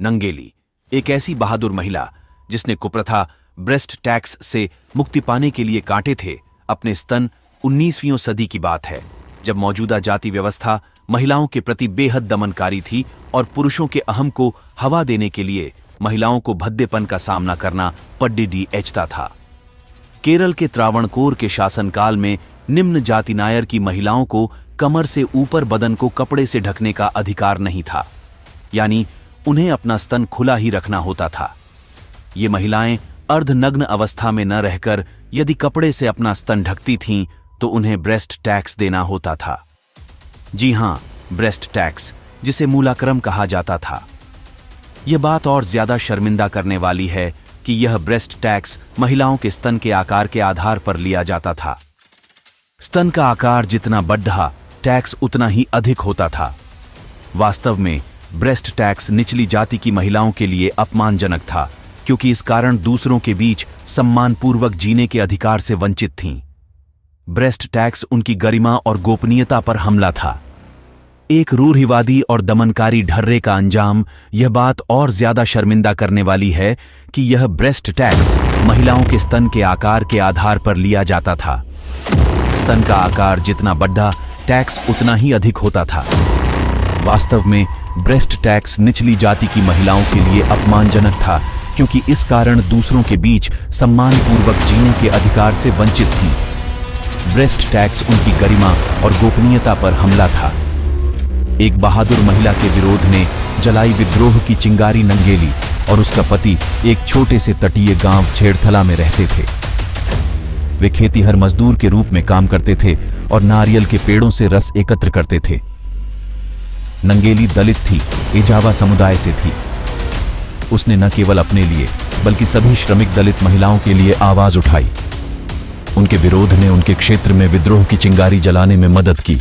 नंगेली एक ऐसी बहादुर महिला जिसने कुप्रथा ब्रेस्ट टैक्स से मुक्ति पाने के लिए काटे थे अपने स्तन। 19वीं सदी की बात है जब मौजूदा जाति व्यवस्था महिलाओं के प्रति बेहद दमनकारी थी और पुरुषों के अहम को हवा देने के लिए महिलाओं को भद्देपन का सामना करना पड्डिडी एचता था। केरल के त्रावणकोर के शासनकाल में निम्न जाति नायर की महिलाओं को कमर से ऊपर बदन को कपड़े से ढकने का अधिकार नहीं था, यानी उन्हें अपना स्तन खुला ही रखना होता था। ये महिलाएं अर्धनग्न अवस्था में न रहकर यदि कपड़े से अपना स्तन ढकती थीं तो उन्हें ब्रेस्ट टैक्स देना होता था। जी हां, ब्रेस्ट टैक्स, जिसे मूलाक्रम कहा जाता था। यह बात और ज्यादा शर्मिंदा करने वाली है कि यह ब्रेस्ट टैक्स महिलाओं के स्तन के आकार के आधार पर लिया जाता था। स्तन का आकार जितना बढ़ा, टैक्स उतना ही अधिक होता था। वास्तव में ब्रेस्ट टैक्स निचली जाति की महिलाओं के लिए अपमानजनक था, क्योंकि इस कारण दूसरों के बीच सम्मानपूर्वक जीने के अधिकार से वंचित थीं। ब्रेस्ट टैक्स उनकी गरिमा और गोपनीयता पर हमला था। एक रूढ़िवादी और दमनकारी ढर्रे का अंजाम यह बात और ज्यादा शर्मिंदा करने वाली है कि यह ब्रेस्ट टैक्स महिलाओं के स्तन के आकार के आधार पर लिया जाता था। स्तन का आकार जितना बढ़ा, टैक्स उतना ही अधिक होता था। वास्तव में ब्रेस्ट टैक्स निचली जाति की महिलाओं के लिए अपमानजनक था, क्योंकि इस कारण दूसरों के बीच सम्मानपूर्वक जीने के अधिकार से वंचित थी। ब्रेस्ट टैक्स उनकी गरिमा और गोपनीयता पर हमला था। एक बहादुर महिला के विरोध ने जलाई विद्रोह की चिंगारी नंगेली और उसका पति एक छोटे से तटीय गांव छेड़थला में रहते थे। वे खेतीहर मजदूर के रूप में काम करते थे और नारियल के पेड़ों से रस एकत्र करते थे। नंगेली दलित थी, एजावा समुदाय से थी। उसने न केवल अपने लिए बल्कि सभी श्रमिक दलित महिलाओं के लिए आवाज उठाई। उनके विरोध ने उनके क्षेत्र में विद्रोह की चिंगारी जलाने में मदद की।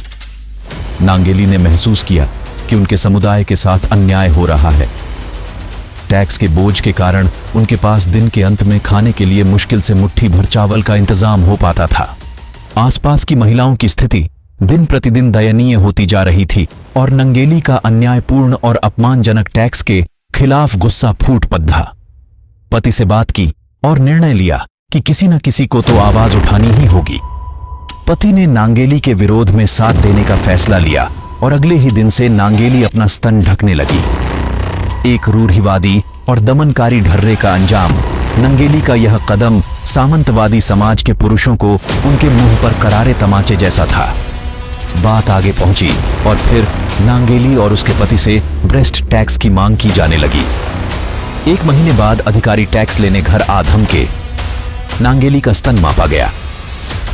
नांगेली ने महसूस किया कि उनके समुदाय के साथ अन्याय हो रहा है। टैक्स के बोझ के कारण उनके पास दिन के अंत में खाने के लिए मुश्किल से मुट्ठी भर चावल का इंतजाम हो पाता था। आसपास की महिलाओं की स्थिति दिन प्रतिदिन दयनीय होती जा रही थी और नंगेली का अन्यायपूर्ण और अपमानजनक टैक्स के खिलाफ गुस्सा फूट पड़ा। पति से बात की और निर्णय लिया कि किसी न किसी को तो आवाज उठानी ही होगी। पति ने नांगेली के विरोध में साथ देने का फैसला लिया और अगले ही दिन से नांगेली अपना स्तन ढकने लगी। एक रूढ़िवादी और दमनकारी ढर्रे का अंजाम, नंगेली का यह कदम सामंतवादी समाज के पुरुषों को उनके मुंह पर करारे तमाचे जैसा था। बात आगे पहुंची और फिर नांगेली और उसके पति से ब्रेस्ट टैक्स की मांग की जाने लगी। 1 महीने बाद अधिकारी टैक्स लेने घर आ धमके। नांगेली का स्तन मापा गया।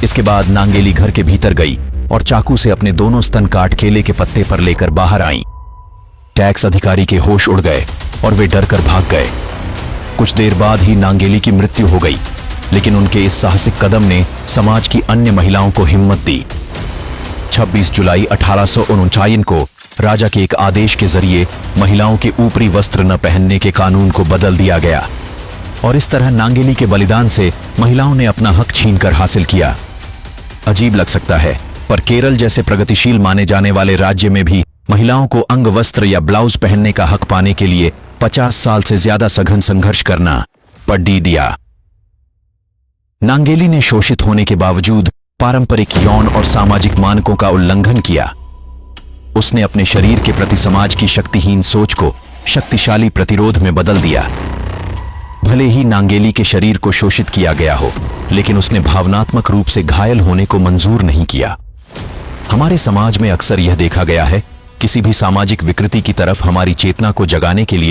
इसके बाद नांगेली घर के भीतर गई और चाकू से अपने दोनों स्तन काट केले के पत्ते पर लेकर बाहर आई। टैक्स अधिकारी के होश उड़ गए और वे डरकर भाग गए। कुछ देर बाद ही नांगेली की मृत्यु हो गई, लेकिन उनके इस साहसिक कदम ने समाज की अन्य महिलाओं को हिम्मत दी। 26 जुलाई 1839 को राजा के एक आदेश के जरिए महिलाओं के ऊपरी वस्त्र न पहनने के कानून को बदल दिया गया और इस तरह नांगेली के बलिदान से महिलाओं ने अपना हक छीनकर हासिल किया। अजीब लग सकता है, पर केरल जैसे प्रगतिशील माने जाने वाले राज्य में भी महिलाओं को अंग वस्त्र या ब्लाउज पहनने का हक पाने के लिए 50 साल से ज्यादा सघन संघर्ष करना पड्डिडिया। नांगेली ने शोषित होने के बावजूद पारंपरिक यौन और सामाजिक मानकों का उल्लंघन किया। उसने अपने शरीर के प्रति समाज की शक्तिहीन सोच को शक्तिशाली प्रतिरोध में बदल दिया। भले ही नांगेली के शरीर को शोषित किया गया हो, लेकिन उसने भावनात्मक रूप से घायल होने को मंजूर नहीं किया। हमारे समाज में अक्सर यह देखा गया है, किसी भी सामाजिक विकृति की तरफ हमारी चेतना को जगाने के लिए